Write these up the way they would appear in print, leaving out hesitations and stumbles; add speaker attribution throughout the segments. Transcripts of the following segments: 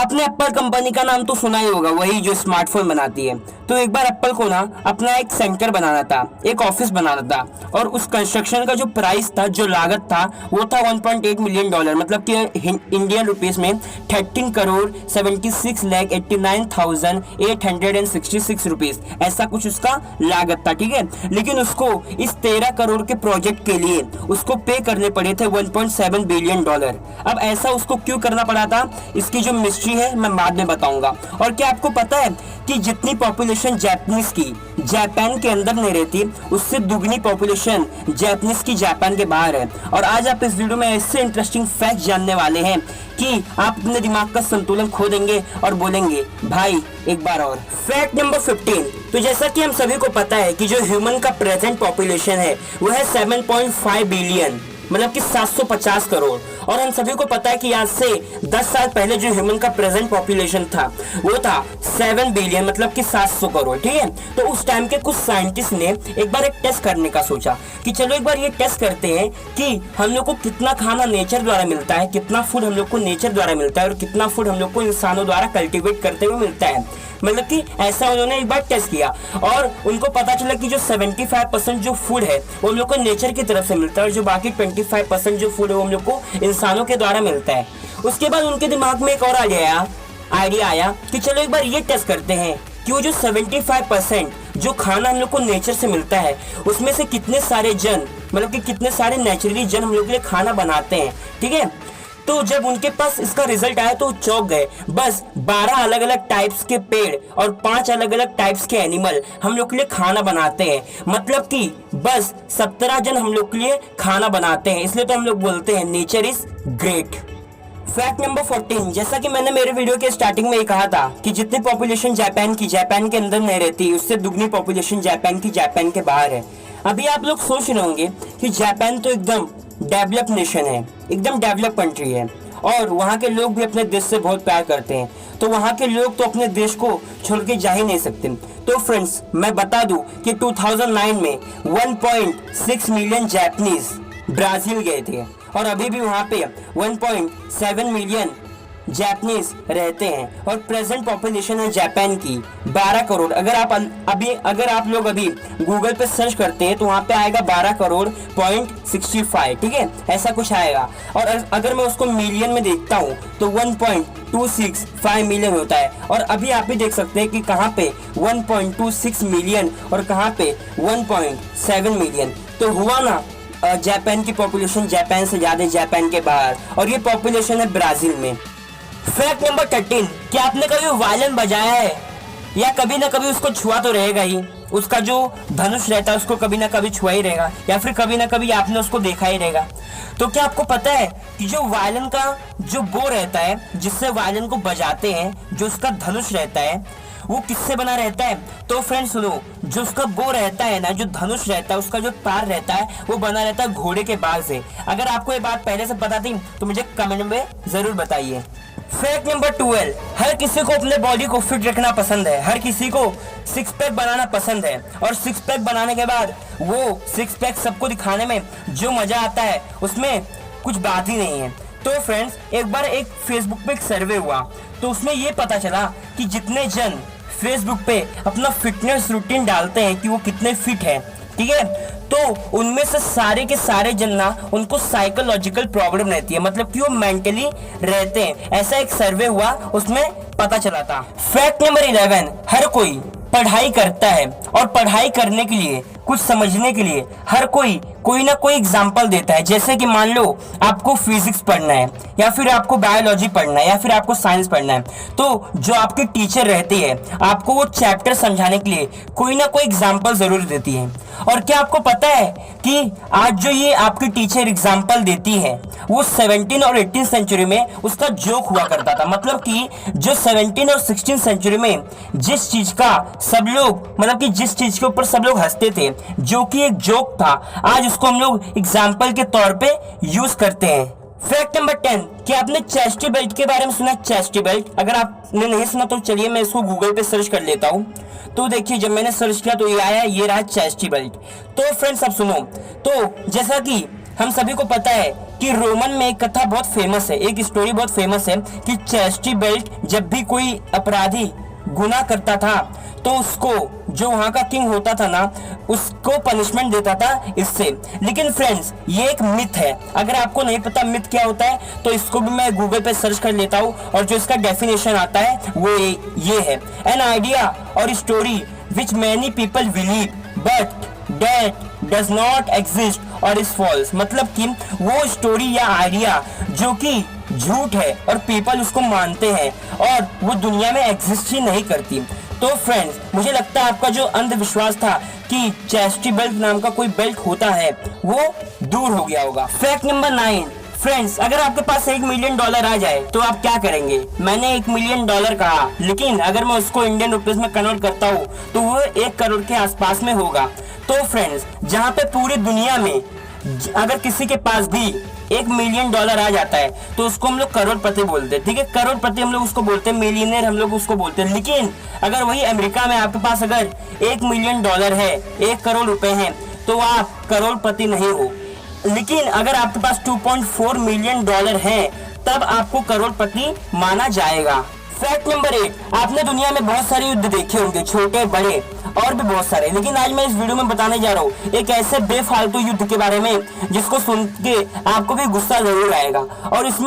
Speaker 1: आपने Apple company का नाम तो सुना ही होगा, वही जो स्मार्टफोन बनाती है। तो एक बार एप्पल को ना अपना एक सेंटर बनाना था, एक ऑफिस बनाना था, और उस कंस्ट्रक्शन का जो प्राइस था, जो लागत था, वो था 1.8 मिलियन डॉलर, मतलब कि इंडियन रुपीस में 13 करोड़ 76,89,866 रुपीस, ऐसा कुछ उसका लागत था। ठीक है, लेकिन उसको इस 13 करोड़ के प्रोजेक्ट के लिए उसको पे करने पड़े थे 1.7 बिलियन डॉलर। अब ऐसा उसको क्यों करना पड़ा था, इसकी जो मिस्ट्री है मैं बाद में बताऊंगा। और क्या आपको पता है कि जितनी पॉपुलेशन जापानीज की जापान के अंदर नहीं रहती, उससे दुगनी पॉपुलेशन जापानीज की जापान के बाहर है। और आज आप इस वीडियो में ऐसे इंटरेस्टिंग फैक्ट जानने वाले हैं कि आप अपने दिमाग का संतुलन खो देंगे और बोलेंगे भाई एक बार और। Fact number 15। तो जैसा कि हम सभी को पता है कि जो ह्यूमन का प्रेजेंट पॉपुलेशन है वो है 7.5 बिलियन, मतलब कि 750 करोड़। और हम सभी को पता है कि आज से 10 साल पहले जो ह्यूमन का प्रेजेंट पॉपुलेशन था वो था 7 बिलियन, मतलब कि 700 करोड़। ठीक है, तो उस टाइम के कुछ साइंटिस्ट ने एक बार एक टेस्ट करने का सोचा कि चलो एक बार ये टेस्ट करते हैं कि हम लोग को कितना खाना नेचर द्वारा मिलता है, कितना फूड हम लोग को नेचर द्वारा मिलता है और कितना फूड हम लोग को इंसानों द्वारा कल्टीवेट करते हुए मिलता है। मतलब कि ऐसा उन्होंने एक बार टेस्ट किया और उनको पता चला कि जो 75% जो फूड है वो हम लोग को नेचर की तरफ से मिलता है और जो बाकी 25% जो फूड है वो हम लोग को इंसानों के द्वारा मिलता है। उसके बाद उनके दिमाग में एक और आइडिया आया कि चलो एक बार ये टेस्ट करते हैं कि वो जो 75% जो खाना हम लोग को नेचर से मिलता है उसमें से कितने सारे जन, मतलब कि कितने सारे नेचुरली जन हम लोग के लिए खाना बनाते हैं। ठीक है, तो जब उनके पास इसका रिजल्ट आया तो चौंक गए। बस 12 अलग अलग टाइप्स के पेड़ और 5 अलग अलग टाइप्स के एनिमल हम लोग के लिए खाना बनाते हैं, मतलब कि बस 17 जन हम लोग के लिए खाना बनाते हैं। इसलिए तो हम लोग बोलते हैं nature is great. Fact number 14। जैसा कि मैंने मेरे वीडियो के स्टार्टिंग में ही कहा था कि जितनी पॉपुलेशन जापान के अंदर नहीं रहती, उससे दुगनी पॉपुलेशन जापान के बाहर है। अभी आप लोग सोच रहे होंगे कि जापान तो एकदम डेवलप नेशन है, एकदम डेवलप कंट्री है और वहाँ के लोग भी अपने देश से बहुत प्यार करते हैं, तो वहाँ के लोग तो अपने देश को छोड़ के जा ही नहीं सकते। तो फ्रेंड्स मैं बता दूं कि 2009 में 1.6 मिलियन जापानीज ब्राजील गए थे और अभी भी वहाँ पे 1.7 मिलियन जापानीज रहते हैं और प्रेजेंट पॉपुलेशन है जापान की 12 करोड़। अगर आप लोग अभी गूगल पे सर्च करते हैं तो वहाँ पे आएगा 12 करोड़ .65। ठीक है, ऐसा कुछ आएगा। और अगर मैं उसको मिलियन में देखता हूँ तो 1.265 मिलियन होता है। और अभी आप भी देख सकते हैं कि कहाँ पे 1.26 मिलियन और कहाँ पे 1.7 मिलियन। तो हुआ ना जापान की पॉपुलेशन जापान से ज्यादा जापान के बाहर, और ये पॉपुलेशन है ब्राजील में। Fact number 13। क्या आपने कभी वायलिन बजाया है या कभी ना कभी उसको छुआ तो रहेगा ही, उसका जो धनुष रहता है उसको कभी ना कभी छुआ ही रहेगा या फिर कभी ना कभी आपने उसको देखा ही रहेगा। तो क्या आपको पता है कि जो वायलिन का जो बो रहता है जिससे वायलिन को बजाते हैं, जो उसका धनुष रहता है वो किससे बना रहता है? तो फ्रेंड्स सुनो, जो उसका बो रहता है ना, जो धनुष रहता है, उसका जो तार रहता है वो बना रहता है घोड़े के बाल से। अगर आपको ये बात पहले से पता थी तो मुझे कमेंट में जरूर बताइए। Fact number 12। हर किसी को अपने बॉडी को फिट रखना पसंद है, हर किसी को 6 पैक बनाना पसंद है और 6 पैक बनाने के बाद वो 6 पैक सबको दिखाने में जो मजा आता है उसमें कुछ बात ही नहीं है। तो फ्रेंड्स एक बार एक फेसबुक पे एक सर्वे हुआ तो उसमें ये पता चला कि जितने जन फेसबुक पे अपना फिटनेस रूटीन डालते हैं कि वो कितने फिट है, ठीक है, तो उनमें से सारे के सारे जन ना उनको साइकोलॉजिकल प्रॉब्लम रहती है, मतलब कि वो मेंटली रहते हैं। ऐसा एक सर्वे हुआ उसमें पता चला था। Fact number 11। हर कोई पढ़ाई करता है और पढ़ाई करने के लिए, कुछ समझने के लिए हर कोई ना कोई एग्जाम्पल देता है। जैसे कि मान लो आपको फिजिक्स पढ़ना है या फिर आपको बायोलॉजी पढ़ना है या फिर आपको साइंस पढ़ना है, तो जो आपकी टीचर रहती है आपको वो चैप्टर समझाने के लिए कोई ना कोई एग्जाम्पल जरूर देती है। और क्या आपको पता है कि आज जो ये आपकी टीचर एग्जाम्पल देती है वो 17 और 18 सेंचुरी में उसका जोक हुआ करता था। मतलब कि जो 17 और 16 सेंचुरी में जिस चीज का सब लोग, मतलब कि जिस चीज के ऊपर सब लोग हंसते थे, जो कि एक जोक था, आज उसको हम लोग एग्जाम्पल के तौर पे यूज करते हैं। Fact number 10। क्या आपने चेस्टी बेल्ट के बारे में सुना? चेस्टी बेल्ट अगर आपने नहीं सुना तो चलिए मैं इसको गूगल पे सर्च कर लेता हूँ। तो देखिए जब मैंने सर्च किया तो ये आया, ये रहा चेस्टी बेल्ट। तो फ्रेंड्स अब सुनो, तो जैसा कि हम सभी को पता है कि रोमन में एक कथा बहुत फेमस है, एक स्टोरी बहुत फेमस है कि चेस्टी बेल्ट जब भी कोई अपराधी गुनाह करता था तो उसको जो वहां का किंग होता था ना, उसको पनिशमेंट देता था इससे। लेकिन फ्रेंड्स, ये एक मिथ है। अगर आपको नहीं पता मिथ क्या होता है तो इसको भी मैं गूगल पे सर्च कर लेता हूँ और जो इसका डेफिनेशन आता है वो ये है, एन आइडिया और story which many people believe but date does not exist और इज फॉल्स। मतलब कि वो स्टोरी या आइडिया जो कि झूठ है और पीपल उसको मानते हैं और वो दुनिया में एग्जिस्ट ही नहीं करती। तो फ्रेंड्स, मुझे लगता है आपका जो अंधविश्वास था कि चेस्टी बेल्ट नाम का कोई बेल्ट होता है वो दूर हो गया होगा। फैक्ट नंबर 9, फ्रेंड्स, अगर आपके पास $1 मिलियन आ जाए तो आप क्या करेंगे? मैंने $1 मिलियन कहा, लेकिन अगर मैं उसको इंडियन रुपीज में कन्वर्ट करता हूँ तो वो 1 करोड़ के आसपास में होगा। तो फ्रेंड्स, जहाँ पे पूरी दुनिया में अगर किसी के पास भी $1 मिलियन आ जाता है तो उसको हम लोग करोड़पति बोलते हैं, ठीक है। करोड़पति हम लोग उसको बोलते हैं, मिलियनर हम लोग उसको बोलते हैं। लेकिन अगर वही अमेरिका में आपके पास अगर $1 मिलियन है, 1 करोड़ रुपए हैं, तो आप करोड़पति नहीं हो। लेकिन अगर आपके पास $2.4 मिलियन है तब आपको करोड़पति माना जाएगा। फैक्ट नंबर 8, आपने दुनिया में बहुत सारे युद्ध देखे होंगे, छोटे बड़े और भी बहुत सारे, लेकिन आज मैं इस वीडियो में बताने जा रहा हूँ एक ऐसे बेफालतू युद्ध के बारे में जिसको सुन के आपको भी गुस्सा जरूर आएगा। और इस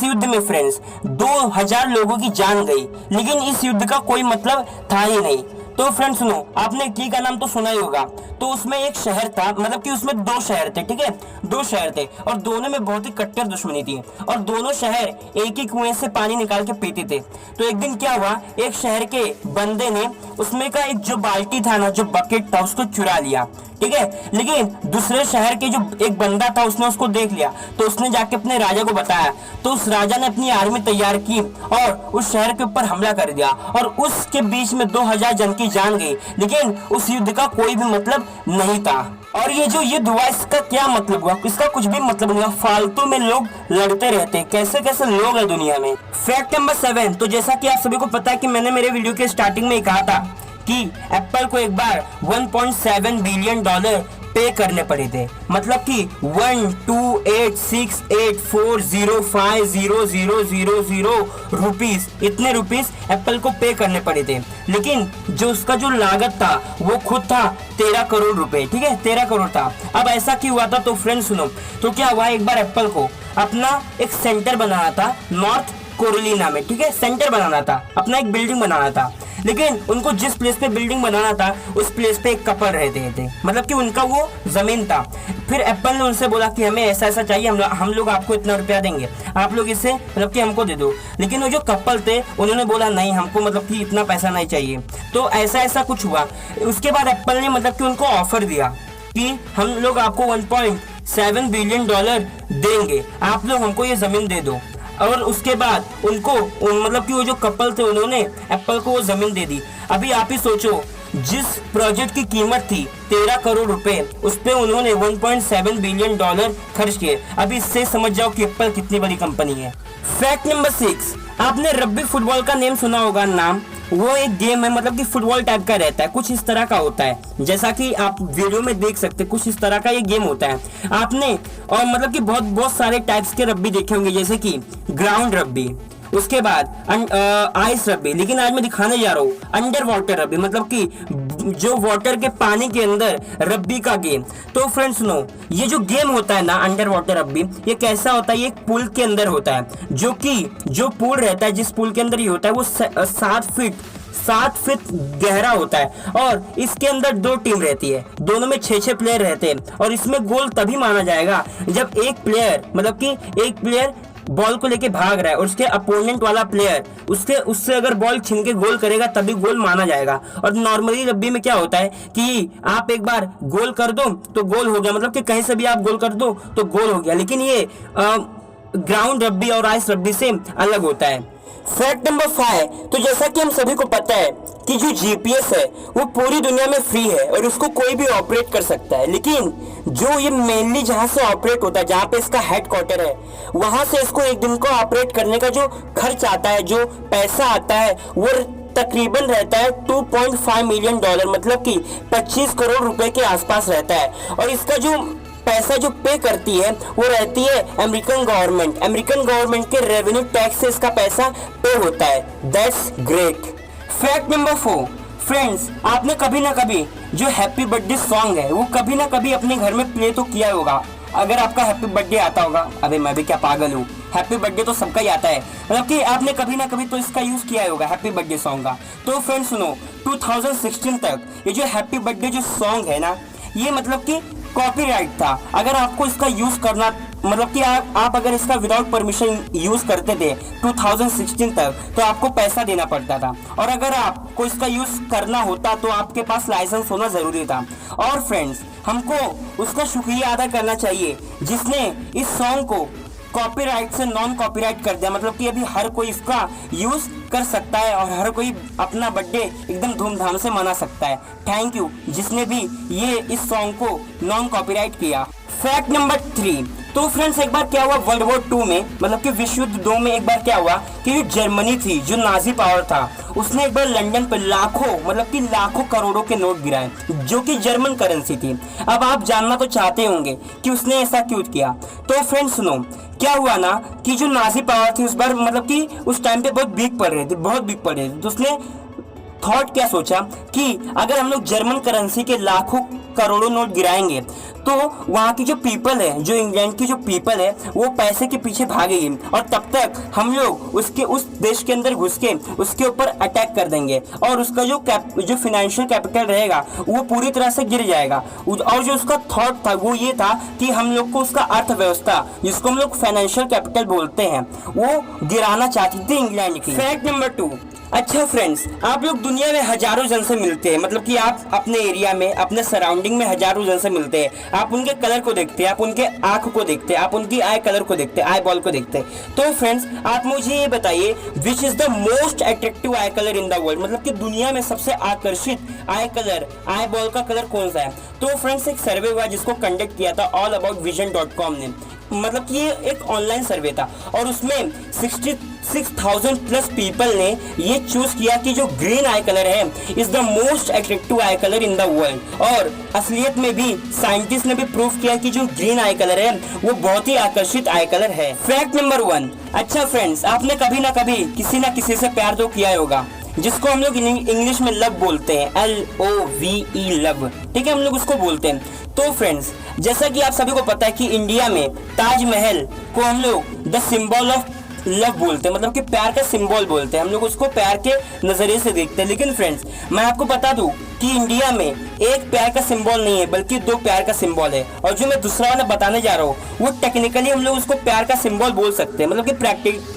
Speaker 1: युद्ध में फ्रेंड्स 2000 लोगों की जान गई, लेकिन इस युद्ध का कोई मतलब था ही नहीं। तो फ्रेंड्स सुनो, आपने की का नाम तो सुना ही होगा। तो उसमें एक शहर था, मतलब कि उसमें 2 शहर थे, ठीक है, 2 शहर थे और दोनों में बहुत ही कट्टर दुश्मनी थी और दोनों शहर एक ही कुएं से पानी निकाल के पीते थे। तो एक दिन क्या हुआ, एक शहर के बंदे ने उसमें का एक जो बाल्टी था ना, जो बकेट था, उसको चुरा लिया, ठीक है। लेकिन दूसरे शहर के जो एक बंदा था उसने उसको देख लिया, तो उसने जाके अपने राजा को बताया। तो उस राजा ने अपनी आर्मी तैयार की और उस शहर के ऊपर हमला कर दिया और उसके बीच में 2000 जन की जान गई, लेकिन उस युद्ध का कोई भी मतलब नहीं था। और ये जो युद्ध हुआ इसका क्या मतलब हुआ? इसका कुछ भी मतलब नहीं हुआ, फालतू में लोग लड़ते रहते। कैसे कैसे लोग हैं दुनिया में। फैक्ट नंबर 7, तो जैसा कि आप सभी को पता है कि मैंने मेरे वीडियो के स्टार्टिंग में कहा था कि एप्पल को एक बार $1.7 बिलियन पे करने पड़े थे, मतलब कि 1286840500000 रुपीस, इतने रुपीस एप्पल को पे करने पड़े थे। लेकिन जो उसका जो लागत था वो खुद था 13 करोड़ रुपए, ठीक है, 13 करोड़ था। अब ऐसा क्यों हुआ था? तो फ्रेंड्स सुनो, तो क्या हुआ, एक बार एप्पल को अपना एक सेंटर बनाना था नॉर्थ कैरोलिना में, ठीक है, सेंटर बनाना था, अपना एक बिल्डिंग बनाना था। लेकिन उनको जिस प्लेस पे बिल्डिंग बनाना था उस प्लेस पे एक कपल रहते थे, मतलब कि उनका वो जमीन था। फिर एप्पल ने उनसे बोला कि हमें ऐसा ऐसा चाहिए, हम लोग आपको इतना रुपया देंगे, आप लोग इसे मतलब कि हमको दे दो। लेकिन वो जो कपल थे उन्होंने बोला नहीं, हमको मतलब कि इतना पैसा नहीं चाहिए। तो ऐसा ऐसा कुछ हुआ। उसके बाद एप्पल ने मतलब कि उनको ऑफर दिया कि हम लोग आपको $1.7 बिलियन देंगे, आप लोग हमको ये जमीन दे दो। और उसके बाद मतलब कि वो जो कपल थे उन्होंने एप्पल को वो जमीन दे दी। अभी आप ही सोचो, जिस प्रोजेक्ट की कीमत थी 13 करोड़ रुपए, उस पे उन्होंने $1.7 बिलियन खर्च किए। अभी इससे समझ जाओ कि एप्पल कितनी बड़ी कंपनी है। फैक्ट नंबर 6, आपने रग्बी फुटबॉल का नेम सुना होगा नाम। वो एक गेम है, मतलब कि फुटबॉल टाइप का रहता है, कुछ इस तरह का होता है, जैसा कि आप वीडियो में देख सकते हैं, कुछ इस तरह का ये गेम होता है। आपने और मतलब कि बहुत सारे टाइप्स के रग्बी देखे होंगे, जैसे कि ग्राउंड रग्बी, उसके बाद आइस रग्बी, लेकिन आज मैं दिखाने जा रहा हूँ अंडर वाटर रग्बी, मतलब कि जो वाटर के पानी के अंदर रग्बी का गेम। तो फ्रेंड्स सुनो, ये जो गेम होता है ना अंडर वाटर रग्बी, ये कैसा होता है, ये एक पूल के अंदर होता है, जो पूल रहता है, जिस पूल के अंदर ये होता है वो 7 फीट गहरा होता है और इसके अंदर 2 टीम रहती है, दोनों में 6 प्लेयर रहते हैं। और इसमें गोल तभी माना जाएगा जब एक प्लेयर बॉल को लेके भाग रहा है और उसके अपोनेंट वाला प्लेयर उससे अगर बॉल छीन के गोल करेगा तभी गोल माना जाएगा। और नॉर्मली रग्बी में क्या होता है कि आप एक बार गोल कर दो तो गोल हो गया, मतलब कि कहीं से भी आप गोल कर दो तो गोल हो गया। लेकिन ये ग्राउंड रग्बी और आइस रग्बी से अलग होता है। फैक्ट नंबर 5, तो जैसा कि हम सभी को पता है कि जो जीपीएस है वो पूरी दुनिया में फ्री है और उसको कोई भी ऑपरेट कर सकता है। लेकिन जो ये मेनली जहां से ऑपरेट होता है, जहां पे इसका हेडक्वार्टर है, वहां से इसको एक दिन को ऑपरेट करने का जो खर्च आता है, जो पैसा आता है, वो तकरीबन रहता है $2.5 मिलियन, मतलब कि 25 करोड़ रुपए के आसपास रहता है। और इसका जो पैसा जो पे करती है वो रहती है अमेरिकन गवर्नमेंट के रेवेन्यू टैक्स से इसका पैसा पे होता है। That's great. Fact number 4, friends आपने कभी ना कभी जो हैप्पी बर्थडे सॉन्ग है वो कभी ना कभी अपने घर में प्ले तो किया होगा। अगर आपका हैप्पी बर्थडे आता होगा, अबे मैं भी क्या पागल हूँ, हैप्पी बर्थडे तो सबका ही आता है, मतलब कि आपने कभी ना कभी तो इसका यूज किया होगा हैप्पी बर्थडे सॉन्ग का। तो फ्रेंड्स सुनो, 2016 तक ये जो हैप्पी बर्थडे जो सॉन्ग है ना, ये मतलब कि कॉपीराइट था। अगर आपको इसका यूज करना, मतलब कि आप अगर इसका विदाउट परमिशन यूज करते थे 2016 तक, तो आपको पैसा देना पड़ता था, और अगर आपको इसका यूज करना होता तो आपके पास लाइसेंस होना जरूरी था। और फ्रेंड्स हमको उसका शुक्रिया अदा करना चाहिए जिसने इस सॉन्ग को कॉपीराइट से नॉन कॉपीराइट कर दिया, मतलब कि अभी हर कोई इसका यूज कर सकता है और हर कोई अपना बर्थडे एकदम धूमधाम से मना सकता है। थैंक यू जिसने भी ये इस सॉन्ग को नॉन कॉपीराइट किया। फैक्ट नंबर 3, तो फ्रेंड्स एक बार क्या हुआ वर्ल्ड वॉर 2 में, मतलब कि विश्व युद्ध 2 में एक बार क्या हुआ कि जो जर्मनी थी, जो नाजी पावर था, उसने एक बार लंदन पर लाखों, मतलब कि लाखों करोड़ों के नोट गिराए जो कि जर्मन करेंसी थी। अब आप जानना तो चाहते होंगे कि उसने ऐसा क्यों किया। तो फ्रेंड्स सुनो, क्या हुआ ना कि जो नाजी पावर थी उस बार, मतलब कि उस टाइम पे बहुत वीक पड़ रही थी, तो उसने थॉट क्या सोचा कि अगर हम लोग जर्मन करेंसी के लाखों करोड़ों नोट गिराएंगे तो वहाँ की जो पीपल है, जो इंग्लैंड की जो पीपल है, वो पैसे के पीछे भागेगी और तब तक हम लोग उसके उस देश के अंदर घुस के उसके ऊपर अटैक कर देंगे और उसका जो फाइनेंशियल कैपिटल रहेगा वो पूरी तरह से गिर जाएगा। और जो उसका थॉट था वो ये था कि हम लोग को उसका अर्थव्यवस्था, जिसको हम लोग फाइनेंशियल कैपिटल बोलते हैं, वो गिराना चाहती थी इंग्लैंड की। फैक्ट नंबर 2, अच्छा फ्रेंड्स आप लोग दुनिया में हजारों जन से मिलते हैं, मतलब कि आप अपने एरिया में, अपने सराउंडिंग में हजारों जन से मिलते हैं। आप उनके कलर को देखते हैं, आप उनके आंख को देखते हैं, आप उनकी आई कलर को देखते हैं, आई बॉल को देखते हैं। तो फ्रेंड्स आप मुझे ये बताइए which is the most attractive I colour in the world, मतलब कि दुनिया में सबसे आकर्षित आई कलर, आई बॉल का कलर कौन सा है। तो फ्रेंड्स एक सर्वे हुआ जिसको कंडक्ट किया था allaboutvision.com ने, मतलब कि ये एक ऑनलाइन सर्वे था और उसमें 66,000 प्लस पीपल ने ये चूज किया कि जो ग्रीन आई कलर है is the most attractive I colour in the world. और असलियत में भी साइंटिस्ट ने भी प्रूव किया कि जो ग्रीन आई कलर है वो बहुत ही आकर्षित आई कलर है। फैक्ट नंबर 1, अच्छा फ्रेंड्स आपने कभी ना कभी किसी ना किसी से प्यार तो किया होगा, जिसको हम लोग इंग्लिश में लव बोलते हैं, LOVE लव, ठीक है, हम लोग उसको बोलते हैं। तो फ्रेंड्स जैसा कि आप सभी को पता है कि इंडिया में ताजमहल को हम लोग द सिंबल ऑफ लव बोलते हैं, मतलब कि प्यार का सिंबल बोलते हैं, हम लोग उसको प्यार के नजरिए से देखते हैं। लेकिन फ्रेंड्स मैं आपको बता दूं कि इंडिया में एक प्यार का सिंबल नहीं है बल्कि 2 प्यार का सिंबल है, और जो मैं दूसरा वाला बताने जा रहा हूँ वो टेक्निकली हम लोग उसको प्यार का सिंबल बोल सकते हैं, मतलब कि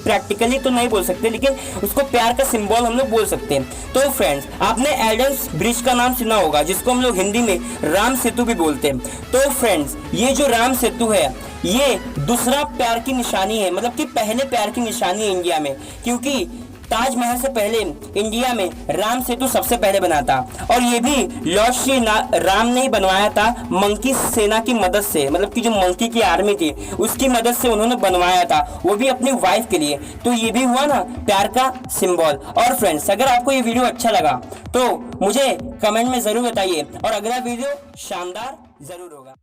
Speaker 1: प्रैक्टिकली तो नहीं बोल सकते लेकिन उसको प्यार का सिंबल हम लोग बोल सकते हैं। तो फ्रेंड्स आपने एडम्स ब्रिज का नाम सुना होगा जिसको हम लोग हिंदी में राम सेतु भी बोलते हैं। तो फ्रेंड्स ये जो राम सेतु है ये दूसरा प्यार की निशानी है, मतलब कि पहले प्यार की निशानी है इंडिया में, क्योंकि ताजमहल से पहले इंडिया में राम सेतु सबसे पहले बना था और ये भी लॉर्ड श्री राम ने ही बनवाया था मंकी सेना की मदद से, मतलब कि जो मंकी की आर्मी थी उसकी मदद से उन्होंने बनवाया था, वो भी अपनी वाइफ के लिए। तो ये भी हुआ ना प्यार का सिंबल। और फ्रेंड्स अगर आपको ये वीडियो अच्छा लगा तो मुझे कमेंट में जरूर बताइए और अगला वीडियो शानदार जरूर होगा।